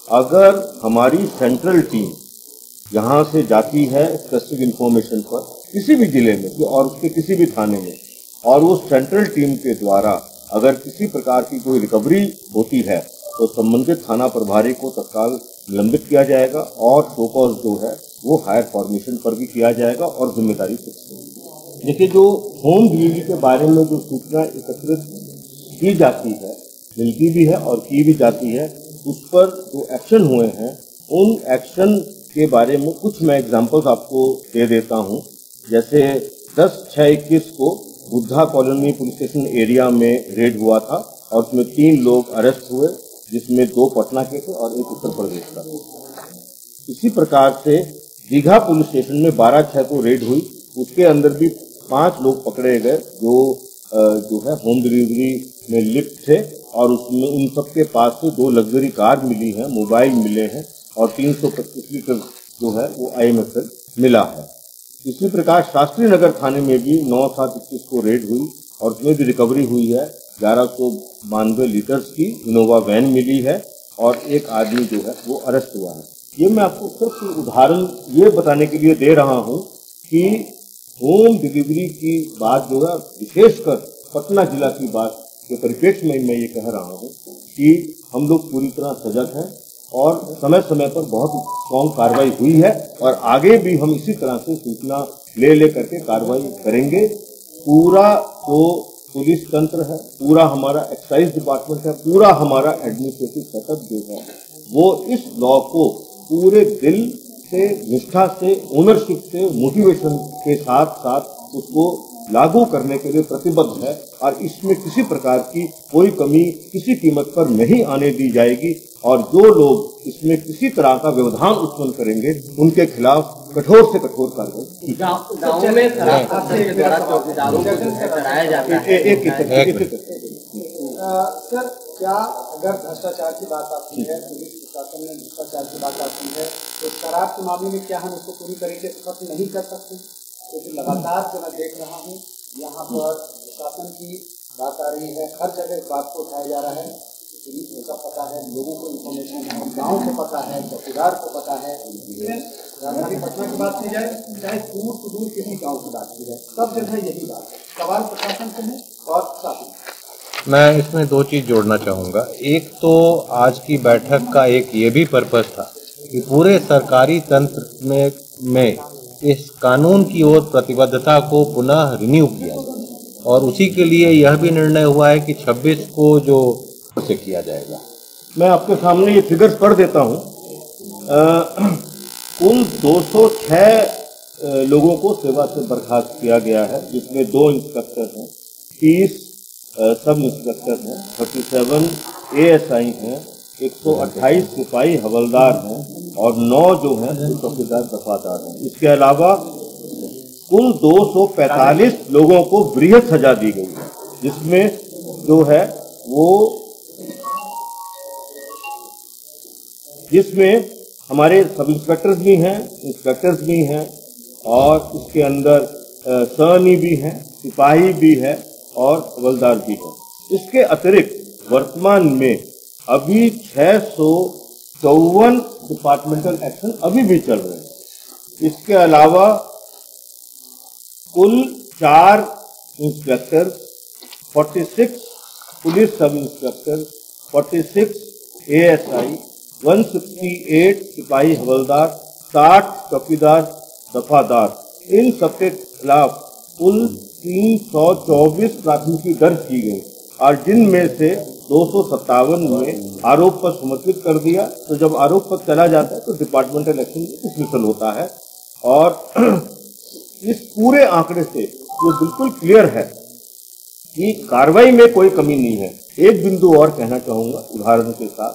अगर हमारी central team यहाँ से जाती है स्पेसिफिक इंफॉर्मेशन पर किसी भी जिले में और उसके किसी भी थाने में, और वो सेंट्रल टीम के द्वारा अगर किसी प्रकार की कोई रिकवरी होती है तो संबंधित थाना प्रभारी को तत्काल निलंबित किया जाएगा और शो कॉज जो है वो हायर फॉर्मेशन पर भी किया जाएगा और जिम्मेदारी फिक्स होगी। देखिए, जो होम डिलीवरी के बारे में जो सूचना एकत्रित की जाती है, मिलती भी है और की भी जाती है, उस पर जो एक्शन हुए हैं उन एक्शन के बारे में कुछ मैं एग्जांपल्स आपको दे देता हूं। जैसे 10/6/21 को Buddha colony police station area में रेड हुआ था और उसमें 3 लोग अरेस्ट हुए, जिसमें 2 पटना के थे और 1 उत्तर प्रदेश का। इसी प्रकार से दीघा पुलिस स्टेशन में 12/6 को रेड हुई, उसके अंदर भी 5 लोग पकड़े गए जो है होम डिलीवरी में लिप्त थे और उसमें उन सबके पास से 2 लग्जरी कार मिली हैं, मोबाइल मिले हैं और 325 लीटर जो है वो IMFL मिला है। इसी प्रकार शास्त्री नगर थाने में भी 9/7/21 को रेड हुई और उसमें भी रिकवरी हुई है। 1192 लीटर्स की इनोवा वैन मिली है और 1 आदमी जो है वो अरेस्ट हुआ है। ये मैं आपको सिर्फ उदाहरण ये बताने के लिए दे रहा हूँ कि होम डिलीवरी की बात जो है, विशेषकर पटना जिला की बात के परिप्रेक्ष्य में मैं ये कह रहा हूँ कि हम लोग पूरी तरह सजग हैं और समय समय पर बहुत स्ट्रॉन्ग कार्रवाई हुई है और आगे भी हम इसी तरह से सूचना ले करके कार्रवाई करेंगे। पूरा जो पुलिस तंत्र है, पूरा हमारा एक्साइज डिपार्टमेंट है, पूरा हमारा एडमिनिस्ट्रेटिव सेटअप जो है वो इस लॉ को पूरे दिल से, निष्ठा से, ओनरशिप से, मोटिवेशन के साथ साथ उसको लागू करने के लिए प्रतिबद्ध है और इसमें किसी प्रकार की कोई कमी किसी कीमत पर नहीं आने दी जाएगी और जो लोग इसमें किसी तरह का व्यवधान उत्पन्न करेंगे उनके खिलाफ कठोर से कठोर कार्रवाई। गाँव में चौकीदारों को कराया जाता है। सर, क्या अगर भ्रष्टाचार की बात आती है, पुलिस प्रशासन में भ्रष्टाचार की बात आती है, तो शराब के मामले में क्या हम इसको पूरी तरीके से खत्म नहीं कर सकते? क्योंकि लगातार जो मैं देख रहा हूँ यहाँ पर प्रशासन की बात आ रही है, हर जगह इस बात को उठाया जा रहा है। पुलिस को सब पता है, लोगों को इन्फॉर्मेशन है, गाँव को पता है, चौकीदार को पता है। राजधानी पटना की बात की जाए, चाहे दूर से दूर किसी गाँव की बात की जाए, सब जगह यही बात है। सवाल प्रशासन से है और शासन। मैं इसमें 2 चीज जोड़ना चाहूँगा। एक तो आज की बैठक का एक ये भी पर्पस था कि पूरे सरकारी तंत्र में इस कानून की ओर प्रतिबद्धता को पुनः रिन्यू किया जाए और उसी के लिए यह भी निर्णय हुआ है कि 26 को जो से किया जाएगा। मैं आपके सामने ये फिगर्स पढ़ देता हूँ। कुल 206 लोगों को सेवा से बर्खास्त किया गया है, जिसमें 2 इंस्पेक्टर हैं, 30 सब इंस्पेक्टर हैं, 37 ASI हैं, 128 सिपाही हवलदार हैं और 9 जो हैं चौकीदार दफादार हैं। इसके अलावा कुल 245 लोगों को वृहद सजा दी गई है, जिसमें जो है वो जिसमें हमारे सब इंस्पेक्टर्स भी हैं, इंस्पेक्टर्स भी हैं और इसके अंदर सहनी भी हैं, सिपाही भी है और हवलदार भी है। इसके अतिरिक्त वर्तमान में अभी 654 डिपार्टमेंटल एक्शन अभी भी चल रहे हैं। इसके अलावा कुल 4 inspector, 46 police sub inspector, 46 ASI, 168 सिपाही हवलदार, 60 चौकीदार दफादार, इन सबके खिलाफ कुल 324 प्राथमिकी दर्ज की गई और जिनमें से 257 में आरोप पत्र समर्पित कर दिया। तो जब आरोप पत्र चला जाता है तो डिपार्टमेंटल एक्शन डिसमिसल होता है और इस पूरे आंकड़े से ये बिल्कुल क्लियर है कि कार्रवाई में कोई कमी नहीं है। एक बिंदु और कहना चाहूंगा उदाहरण के साथ,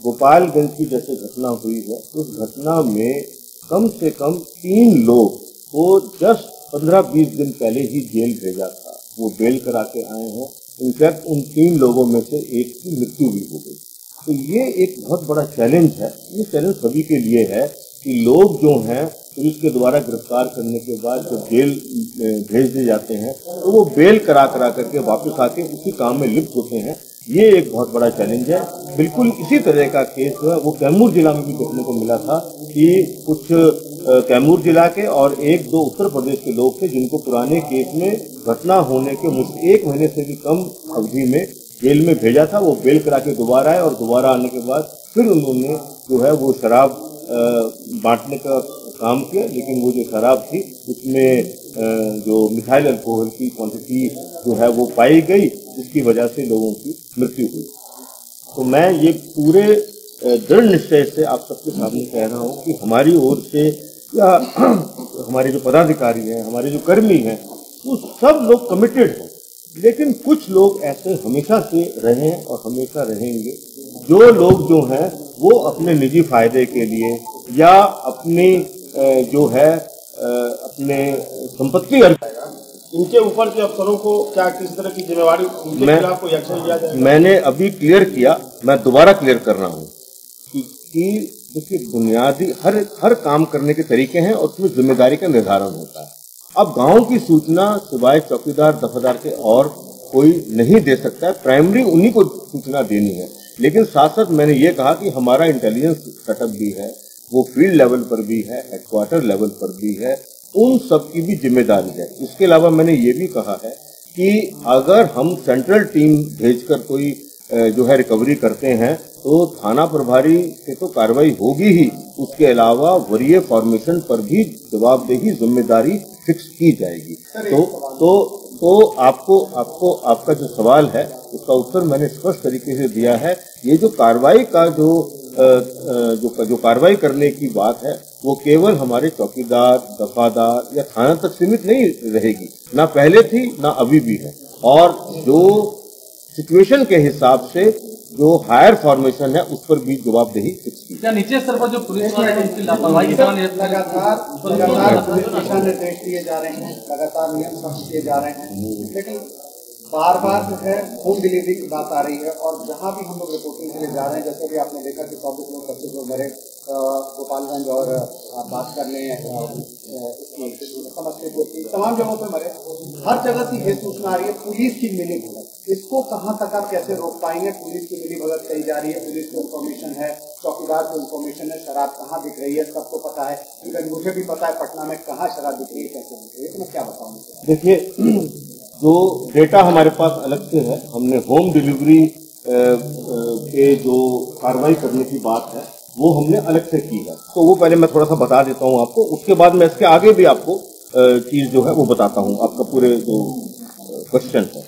गोपालगंज की जैसे घटना हुई है, उस घटना में कम से कम 3 लोग को जस्ट 15-20 दिन पहले ही जेल भेजा था, वो बेल करा के आए हैं। इनफैक्ट उन 3 लोगों में से एक की मृत्यु भी हो गई। तो ये एक बहुत बड़ा चैलेंज है। ये चैलेंज सभी के लिए है कि लोग जो हैं पुलिस के द्वारा गिरफ्तार करने के बाद जब जेल भेज दिए जाते हैं तो वो बेल करा करके वापस आके उसी काम में लिप्त होते हैं। ये एक बहुत बड़ा चैलेंज है। बिल्कुल इसी तरह का केस जो है वो कैमूर जिला में भी देखने को मिला था कि कुछ कैमूर जिला के और एक दो उत्तर प्रदेश के लोग थे जिनको पुराने केस में घटना होने के 1 महीने से भी कम अवधि में जेल में भेजा था। वो बेल करा के दोबारा आए और दोबारा आने के बाद फिर उन्होंने जो है वो शराब बांटने का काम किया, लेकिन वो जो शराब थी उसमें जो मिथाइल अल्कोहल की क्वांटिटी जो है वो पाई गई, जिसकी वजह से लोगों की मृत्यु हुई। तो मैं ये पूरे दृढ़ निश्चय से आप सबके सामने कह रहा हूँ कि हमारी ओर से या हमारे जो पदाधिकारी हैं, हमारे जो कर्मी हैं, वो सब लोग कमिटेड हैं। लेकिन कुछ लोग ऐसे हमेशा से रहे और हमेशा रहेंगे, जो लोग जो हैं वो अपने निजी फायदे के लिए या अपनी जो है अपने संपत्ति इनके ऊपर के अफसरों को क्या किस तरह की जिम्मेवारी उनके खिलाफ कोई एक्शन लिया जाएगा? मैंने अभी क्लियर किया, मैं दोबारा क्लियर कर रहा हूँ कि देखिए बुनियादी हर काम करने के तरीके हैं और उसमें जिम्मेदारी का निर्धारण होता है। अब गांव की सूचना सिवाय चौकीदार दफादार के और कोई नहीं दे सकता है, प्राइमरी उन्हीं को सूचना देनी है। लेकिन साथ साथ मैंने ये कहा कि हमारा इंटेलिजेंस सेटअप भी है, वो फील्ड लेवल पर भी है, हेडक्वार्टर लेवल पर भी है, उन सब की भी जिम्मेदारी है। इसके अलावा मैंने ये भी कहा है कि अगर हम सेंट्रल टीम भेजकर कोई जो है रिकवरी करते हैं तो थाना प्रभारी से तो कार्रवाई होगी ही, उसके अलावा वरीय फॉर्मेशन पर भी जवाबदेही जिम्मेदारी फिक्स की जाएगी। तो आपका जो सवाल है उसका उत्तर मैंने स्पष्ट तरीके से दिया है। ये जो कार्रवाई का जो कार्रवाई करने की बात है वो केवल हमारे चौकीदार दफादार या थाना तक सीमित नहीं रहेगी, ना पहले थी ना अभी भी है। और जो सिचुएशन के हिसाब से जो हायर फॉर्मेशन है उस पर भी जवाबदेही फिक्स की। क्या नीचे स्तर पर जो पुलिस वाले हैं उनकी लापरवाही लगातार पुलिस दिशा निर्देश दिए जा रहे हैं, लगातार नियम सख्त किए जा रहे हैं, लेकिन बार बार जो है होम डिलीवरी की बात आ रही है। और जहां भी हम लोग रिपोर्टिंग के लिए जा रहे हैं, जैसे भी आपने देखा कि 24 लोग 25 लोग मरे गोपालगंज और बात कर लें समस्तीपुर की तमाम जगहों पे मरे। हर जगह से ये सूचना आ रही है पुलिस की मिली भगत। इसको कहां तक आप कैसे रोक पाएंगे? पुलिस की मिली भगत कही जा रही है, पुलिस को इन्फॉर्मेशन है, चौकीदार को इन्फॉर्मेशन है, शराब कहाँ बिक रही है सबको पता है। इवन मुझे भी पता है पटना में कहाँ शराब बिक रही है, कैसे बिक रही है। तो मैं क्या बताऊँ? देखिए, जो डेटा हमारे पास अलग से है, हमने होम डिलीवरी के जो कार्रवाई करने की बात है वो हमने अलग से की है। तो वो पहले मैं थोड़ा सा बता देता हूँ आपको, उसके बाद मैं इसके आगे भी आपको चीज जो है वो बताता हूँ। आपका पूरे जो क्वेश्चन है,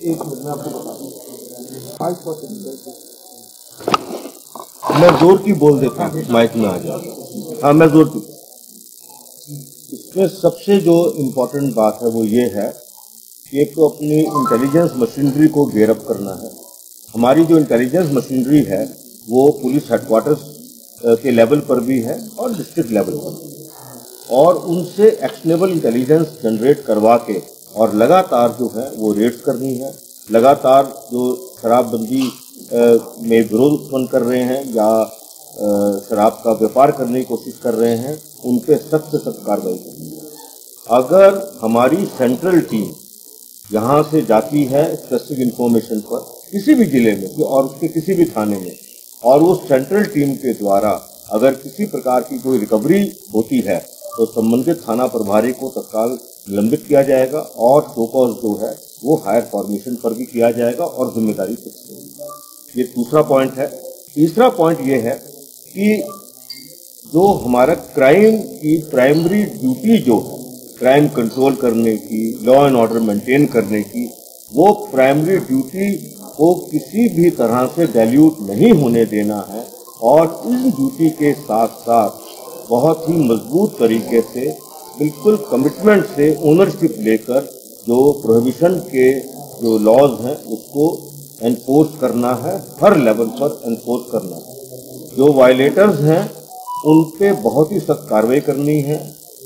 एक मिनट में आपको बता दूं, मैं जोर की बोल देता हूँ, माइक में आ जाए। हाँ, मैं जोर की। इसमें सबसे जो इम्पोर्टेंट बात है वो ये है कि एक तो अपनी इंटेलिजेंस मशीनरी को गेयर अप करना है। हमारी जो इंटेलिजेंस मशीनरी है वो पुलिस हेडक्वार्टर्स के लेवल पर भी है और डिस्ट्रिक्ट लेवल पर भी, और उनसे एक्शनेबल इंटेलिजेंस जनरेट करवा के और लगातार जो है वो रेड्स करनी है। लगातार जो शराबबंदी में विरोध उत्पन्न कर रहे हैं या शराब का व्यापार करने की कोशिश कर रहे हैं, उन पे सख्त से सख्त कार्रवाई करनी है। अगर हमारी सेंट्रल टीम यहाँ से जाती है स्पेसिफिक इंफॉर्मेशन पर किसी भी जिले में और उसके किसी भी थाने में, और वो सेंट्रल टीम के द्वारा अगर किसी प्रकार की कोई रिकवरी होती है तो संबंधित थाना प्रभारी को तत्काल निलंबित किया जाएगा और शो कॉज जो है वो हायर फॉर्मेशन पर भी किया जाएगा और जिम्मेदारी फिक्स होगी। ये दूसरा पॉइंट है। तीसरा पॉइंट ये है कि जो हमारा क्राइम की प्राइमरी ड्यूटी जो है, क्राइम कंट्रोल करने की, लॉ एंड ऑर्डर मेंटेन करने की, वो प्राइमरी ड्यूटी को किसी भी तरह से डाइल्यूट नहीं होने देना है। और इस ड्यूटी के साथ साथ बहुत ही मजबूत तरीके से, बिल्कुल कमिटमेंट से ओनरशिप लेकर जो प्रोहिबिशन के जो लॉज हैं उसको एनफोर्स करना है, हर लेवल पर एनफोर्स करना है। जो वायलेटर्स हैं उन पे बहुत ही सख्त कार्रवाई करनी है।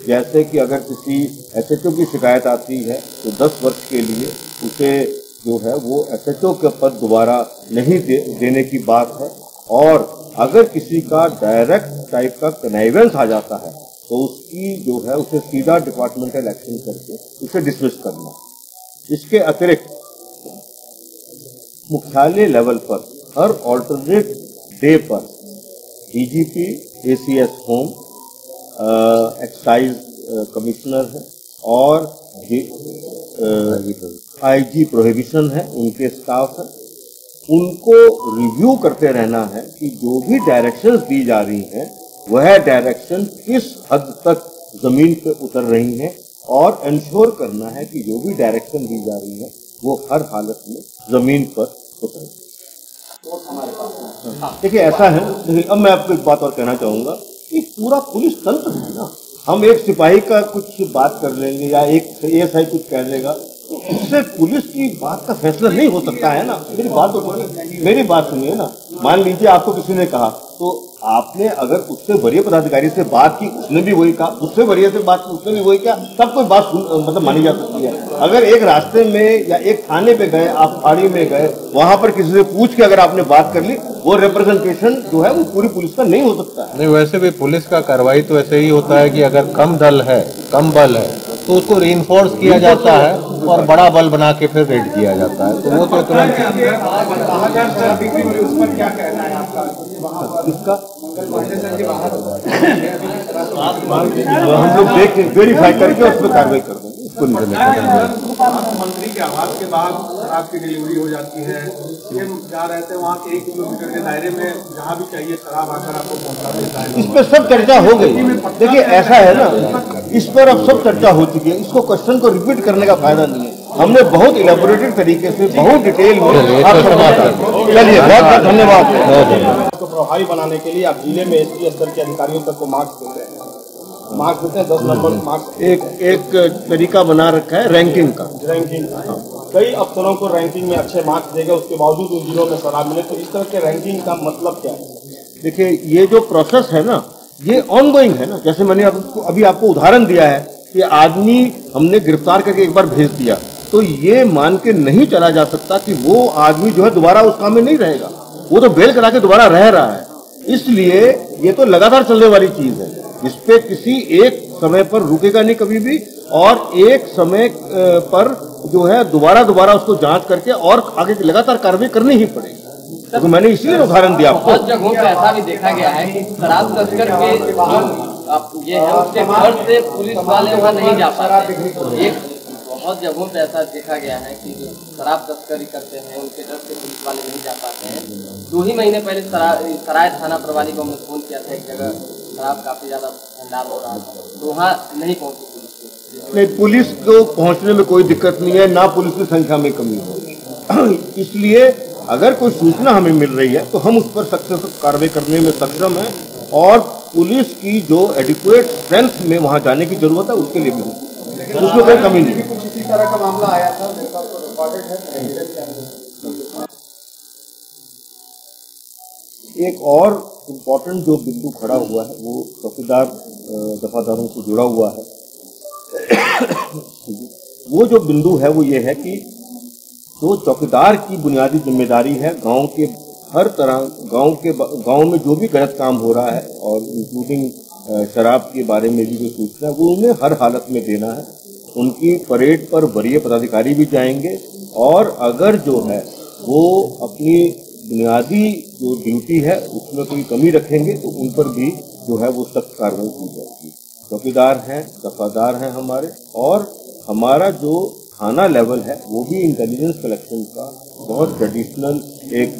जैसे कि अगर किसी एसएचओ की शिकायत आती है तो 10 वर्ष के लिए उसे जो है वो SHO के पद दोबारा नहीं देने की बात है। और अगर किसी का डायरेक्ट टाइप का कनाइवेंस आ जाता है तो उसकी जो है उसे सीधा डिपार्टमेंटल एक्शन करके उसे डिसमिस करना। इसके अतिरिक्त मुख्यालय लेवल पर हर ऑल्टरनेट डे पर DGP, ACS home, excise commissioner है और IG प्रोहिबिशन है, उनके स्टाफ है, उनको रिव्यू करते रहना है कि जो भी डायरेक्शंस दी जा रही हैं वह डायरेक्शन किस हद तक जमीन पे उतर रही हैं और इंश्योर करना है कि जो भी डायरेक्शन दी जा रही है वो हर हालत में जमीन पर उतरे। देखिए ऐसा है, देखिए अब मैं आपको एक बात और कहना चाहूंगा कि पूरा पुलिस तंत्र है ना, हम एक सिपाही का कुछ बात कर लेंगे या एक ASI कुछ कह देगा तो उससे पुलिस की बात का फैसला नहीं हो सकता है ना। मेरी बात सुनिए ना, मान लीजिए आपको किसी ने कहा तो आपने अगर उससे वरीय पदाधिकारी से बात की, उसने भी वही कहा, उससे वरीय से बात की, उसने भी वही किया, तब कोई बात मतलब मानी जा सकती है। अगर एक रास्ते में या एक थाने पे गए, आप फाड़ी में गए, वहां पर किसी से पूछ के अगर आपने बात कर ली, वो रिप्रेजेंटेशन जो है वो पूरी पुलिस का नहीं हो सकता है। नहीं, वैसे भी पुलिस का कार्रवाई तो ऐसे ही होता है कि अगर कम दल है, कम बल है तो उसको रीइंफोर्स किया जाता है और बड़ा बल बना के फिर रेड किया जाता है, तो वो तो तुरंत क्या कहना है आपका? इसका हम लोग देख वेरीफाई करके उस पर कार्रवाई कर देंगे। इसको मुख्यमंत्री के आवास के बाद शराब की डिलीवरी हो जाती है, सीएम जा रहे थे वहाँ के 1 किलोमीटर के दायरे में जहाँ भी चाहिए शराब आकर आपको पहुँचा देता है। इस पर सब चर्चा हो गई। देखिए ऐसा है ना, इस पर अब सब चर्चा हो चुकी है, इसको क्वेश्चन को रिपीट करने का फायदा नहीं है। हमने बहुत इलेबोरेटेड तरीके से बहुत डिटेल में चलिए बहुत बहुत धन्यवाद। को प्रभावी बनाने के लिए आप जिले में SP स्तर के अधिकारियों तक को मार्क्स देते हैं, मार्क्स देते हैं 10 नंबर मार्क्स। एक तरीका बना रखा है रैंकिंग का। कई अफसरों को रैंकिंग में अच्छे मार्क्स देगा, उसके बावजूद उन जिलों में शराब मिले, तो इस तरह के रैंकिंग का मतलब क्या है? देखिए ये जो प्रोसेस है ना, ये ऑनगोइंग है ना। जैसे मैंने अभी आपको उदाहरण दिया है कि आदमी हमने गिरफ्तार करके एक बार भेज दिया, तो ये मान के नहीं चला जा सकता कि वो आदमी जो है दोबारा उस काम में नहीं रहेगा, वो तो बेल करा के दोबारा रह रहा है। इसलिए ये तो लगातार चलने वाली चीज है, इस पे किसी एक समय पर रुकेगा नहीं कभी भी, और एक समय पर जो है दोबारा उसको जांच करके और आगे लगातार कार्रवाई करनी ही पड़ेगी। तो मैंने इसीलिए उदाहरण दिया आपको। बहुत जगहों पे ऐसा भी देखा गया है कि शराब तस्कर के ये है उसके घर से पुलिस वाले वहाँ नहीं जा पाते। एक बहुत जगहों पे ऐसा देखा गया है कि जो शराब तस्करी करते हैं उनके डर से पुलिस वाले नहीं जा पाते हैं। 2 ही महीने पहले सराय थाना प्रभारी को हमने फोन किया था, एक जगह शराब काफी ज्यादा भंडार हो रहा था, तो वहाँ नहीं पहुंची पुलिस। नहीं, पुलिस को पहुंचने में कोई दिक्कत नहीं है, ना पुलिस की संख्या में कमी हो। इसलिए अगर कोई सूचना हमें मिल रही है तो हम उस पर सक्सेस कार्रवाई करने में सक्षम है, और पुलिस की जो एडिक्वेट स्ट्रेंथ में वहां जाने की जरूरत है उसके लिए भी उसमें कोई कमी नहीं है। इसी तरह का मामला आया था, मेरे पास तो रिकॉर्डेड है। एक और इम्पोर्टेंट जो बिंदु खड़ा हुआ है वो चौकीदार दफादारों से जुड़ा हुआ है। वो जो बिंदु है वो ये है कि जो चौकीदार की बुनियादी जिम्मेदारी है गांव के हर तरह गांव में जो भी गलत काम हो रहा है और इंक्लूडिंग शराब के बारे में भी जो सूचना है वो उन्हें हर हालत में देना है। उनकी परेड पर वरीय पदाधिकारी भी जाएंगे, और अगर जो है वो अपनी बुनियादी जो ड्यूटी है उसमें कोई कमी रखेंगे तो उन पर भी जो है वो सख्त कार्रवाई की जाएगी। चौकीदार हैं, दफादार हैं हमारे, और हमारा जो थाना लेवल है वो भी इंटेलिजेंस कलेक्शन का बहुत ट्रेडिशनल एक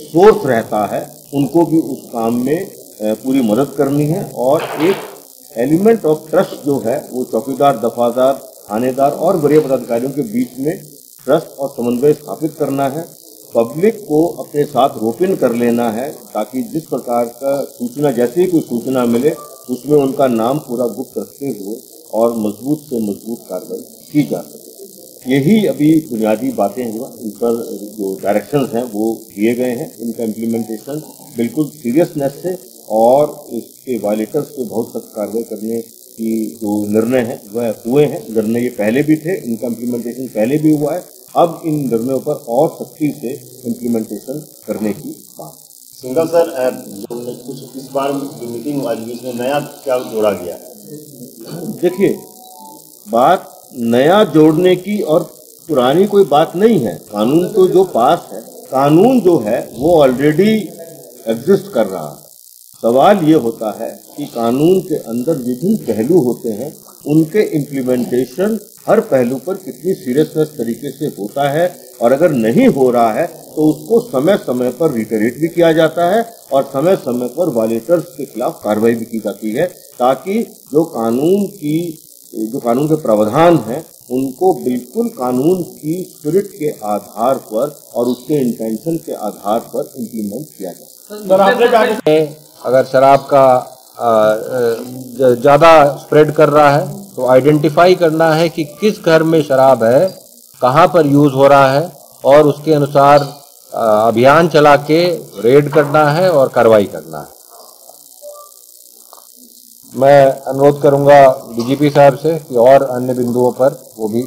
सोर्स रहता है। उनको भी उस काम में पूरी मदद करनी है, और एक एलिमेंट ऑफ ट्रस्ट जो है वो चौकीदार, दफादार, थानेदार और वरीय पदाधिकारियों के बीच में ट्रस्ट और समन्वय स्थापित करना है। पब्लिक को अपने साथ रोपिन कर लेना है ताकि जिस प्रकार का सूचना, जैसे ही कोई सूचना मिले उसमें उनका नाम पूरा गुप्त रखते हुए और मजबूत से मजबूत कार्रवाई की जा सके। यही अभी बुनियादी बातें हैं, इन पर जो डायरेक्शंस हैं वो दिए गए हैं। इनका इम्प्लीमेंटेशन बिल्कुल सीरियसनेस से और इसके वायलेटर्स पे बहुत सख्त कार्रवाई करने की जो निर्णय है वह हुए हैं। निर्णय ये पहले भी थे, इनका इम्प्लीमेंटेशन पहले भी हुआ है। अब इन निर्णयों पर और सख्ती से इम्प्लीमेंटेशन करने की बात। सिंघल सर, कुछ इस बार जो मीटिंग आज हुई इसमें नया क्या जोड़ा गया है? देखिए, बात नया जोड़ने की और पुरानी कोई बात नहीं है। कानून तो जो पास है, कानून जो है वो ऑलरेडी एग्जिस्ट कर रहा है। सवाल ये होता है कि कानून के अंदर विभिन्न पहलू होते हैं, उनके इम्प्लीमेंटेशन हर पहलू पर कितनी सीरियसनेस तरीके से होता है, और अगर नहीं हो रहा है तो उसको समय समय पर रिटरेट भी किया जाता है और समय समय पर वायलेटर्स के खिलाफ कार्रवाई भी की जाती है, ताकि जो कानून के प्रावधान हैं उनको बिल्कुल कानून की स्पिरिट के आधार पर और उसके इंटेंशन के आधार पर इम्प्लीमेंट किया जाए। अगर शराब का ज्यादा स्प्रेड कर रहा है तो आइडेंटिफाई करना है कि किस घर में शराब है, कहां पर यूज हो रहा है, और उसके अनुसार अभियान चला के रेड करना है और कार्रवाई करना है। मैं अनुरोध करूंगा डीजीपी साहब से कि और अन्य बिंदुओं पर वो भी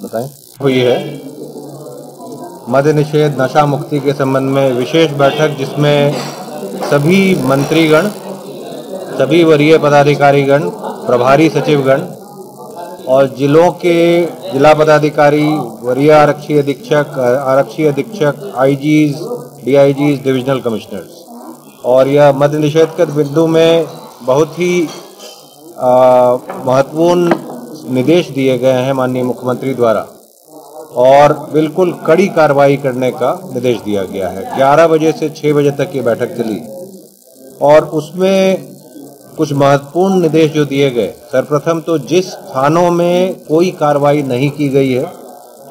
बताएं। हुई है मद्य निषेध नशा मुक्ति के संबंध में विशेष बैठक, जिसमें सभी मंत्रीगण, सभी वरीय पदाधिकारीगण, प्रभारी सचिवगण और जिलों के जिला पदाधिकारी, वरीय आरक्षी अधीक्षक, आईजीज, डीआईजीज, डिविजनल कमिश्नर्स, और यह मद्य निषेध के बिंदु में बहुत ही महत्वपूर्ण निर्देश दिए गए हैं माननीय मुख्यमंत्री द्वारा, और बिल्कुल कड़ी कार्रवाई करने का निर्देश दिया गया है। 11 बजे से 6 बजे तक ये बैठक चली और उसमें कुछ महत्वपूर्ण निर्देश जो दिए गए, सर्वप्रथम तो जिस थानों में कोई कार्रवाई नहीं की गई है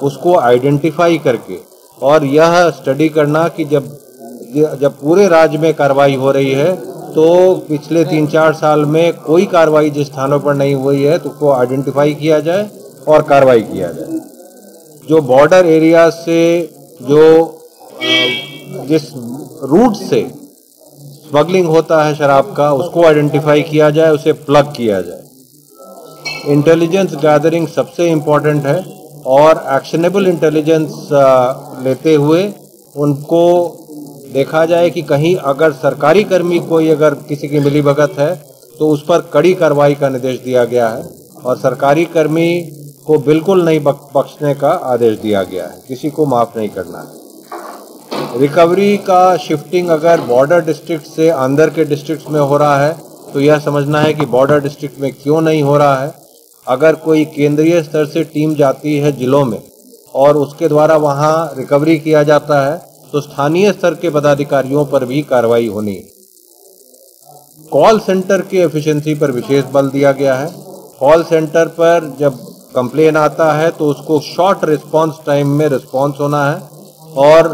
उसको आइडेंटिफाई करके और यह स्टडी करना कि जब पूरे राज्य में कार्रवाई हो रही है तो पिछले 3-4 साल में कोई कार्रवाई जिस थानों पर नहीं हुई है तो उसको आइडेंटिफाई किया जाए और कार्रवाई किया जाए। जो बॉर्डर एरिया से जिस रूट से स्मगलिंग होता है शराब का, उसको आइडेंटिफाई किया जाए, उसे प्लग किया जाए। इंटेलिजेंस गैदरिंग सबसे इम्पोर्टेंट है और एक्शनेबल इंटेलिजेंस लेते हुए उनको देखा जाए कि कहीं अगर सरकारी कर्मी कोई अगर किसी की मिलीभगत है तो उस पर कड़ी कार्रवाई का निर्देश दिया गया है और सरकारी कर्मी को बिल्कुल नहीं बख्शने का आदेश दिया गया है, किसी को माफ नहीं करना है। रिकवरी का शिफ्टिंग अगर बॉर्डर डिस्ट्रिक्ट से अंदर के डिस्ट्रिक्ट में हो रहा है तो यह समझना है कि बॉर्डर डिस्ट्रिक्ट में क्यों नहीं हो रहा है। अगर कोई केंद्रीय स्तर से टीम जाती है जिलों में और उसके द्वारा वहां रिकवरी किया जाता है तो स्थानीय स्तर के पदाधिकारियों पर भी कार्रवाई होनी है। कॉल सेंटर की एफिशिएंसी पर विशेष बल दिया गया है। कॉल सेंटर पर जब कंप्लेन आता है तो उसको शॉर्ट रिस्पांस टाइम में रिस्पांस होना है और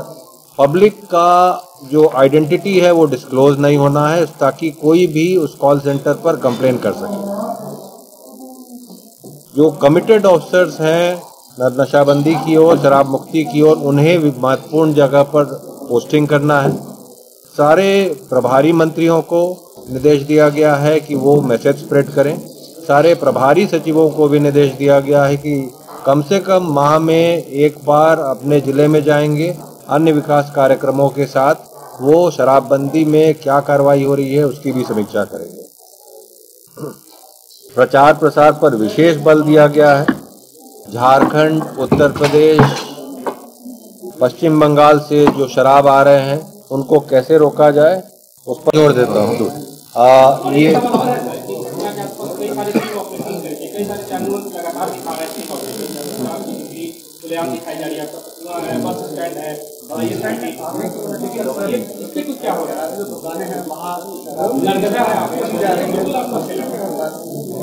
पब्लिक का जो आइडेंटिटी है वो डिस्क्लोज नहीं होना है ताकि कोई भी उस कॉल सेंटर पर कंप्लेन कर सके। जो कमिटेड ऑफिसर्स हैं नशाबंदी की ओर, शराब मुक्ति की ओर, उन्हें महत्वपूर्ण जगह पर पोस्टिंग करना है। सारे प्रभारी मंत्रियों को निर्देश दिया गया है कि वो मैसेज स्प्रेड करें। सारे प्रभारी सचिवों को भी निर्देश दिया गया है कि कम से कम माह में एक बार अपने जिले में जाएंगे, अन्य विकास कार्यक्रमों के साथ वो शराबबंदी में क्या कार्रवाई हो रही है उसकी भी समीक्षा करेंगे। प्रचार प्रसार पर विशेष बल दिया गया है। झारखंड, उत्तर प्रदेश, पश्चिम बंगाल से जो शराब आ रहे हैं उनको कैसे रोका जाए उस पर जोर देता हूँ। ये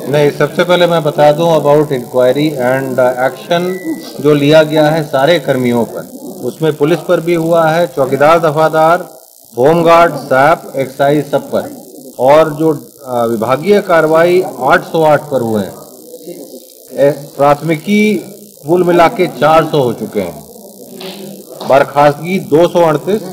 नहीं, सबसे पहले मैं बता दूं अबाउट इंक्वायरी एंड एक्शन जो लिया गया है सारे कर्मियों पर, उसमें पुलिस पर भी हुआ है, चौकीदार, दफादार, होमगार्ड, सैप, एक्साइज सब पर, और जो विभागीय कार्रवाई 808 पर हुए हैं। प्राथमिकी कुल मिला के 400 हो चुके हैं, बर्खास्तगी 238,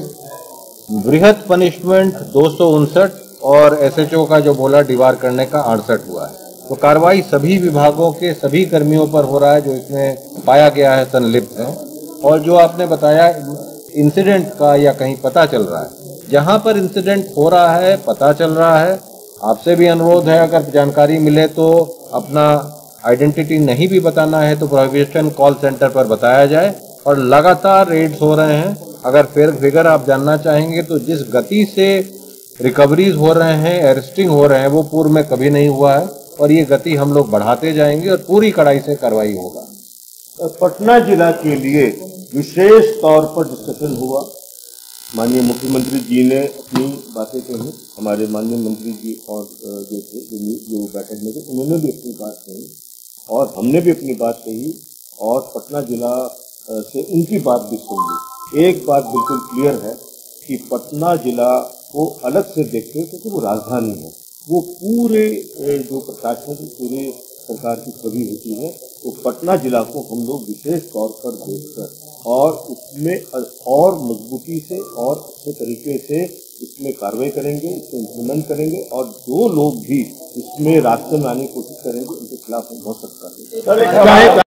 वृहद पनिशमेंट 259 और एसएचओ का जो बोला दीवार करने का 68 हुआ है। तो कार्रवाई सभी विभागों के सभी कर्मियों पर हो रहा है जो इसमें पाया गया है संलिप्त है। और जो आपने बताया इंसिडेंट का या कहीं पता चल रहा है, जहां पर इंसिडेंट हो रहा है पता चल रहा है, आपसे भी अनुरोध है अगर जानकारी मिले तो अपना आइडेंटिटी नहीं भी बताना है तो प्रोहिबिशन कॉल सेंटर पर बताया जाए। और लगातार रेड्स हो रहे हैं। अगर फिगर आप जानना चाहेंगे तो जिस गति से रिकवरीज हो रहे हैं, अरेस्टिंग हो रहे हैं, वो पूर्व में कभी नहीं हुआ है और ये गति हम लोग बढ़ाते जाएंगे और पूरी कड़ाई से कार्रवाई होगा। पटना जिला के लिए विशेष तौर पर डिस्कशन हुआ। माननीय मुख्यमंत्री जी ने अपनी बातें कही, हमारे माननीय मंत्री जी और जो बैठक में थे उन्होंने भी अपनी बात कही और हमने भी अपनी बात कही और पटना जिला से उनकी बात भी सुन ली। एक बात बिल्कुल क्लियर है कि पटना जिला को अलग से देखते हैं क्योंकि वो राजधानी है, वो पूरे जो प्रशासन की पूरे सरकार की छवि होती है, तो पटना जिला को हम लोग विशेष तौर पर देखकर और उसमें और मजबूती से और अच्छे तरीके से इसमें कार्रवाई करेंगे, इसको इम्प्लीमेंट करेंगे और जो लोग भी इसमें रास्ते में आने की कोशिश करेंगे उनके खिलाफ हम बहुत सख्त कार्रवाई करेंगे।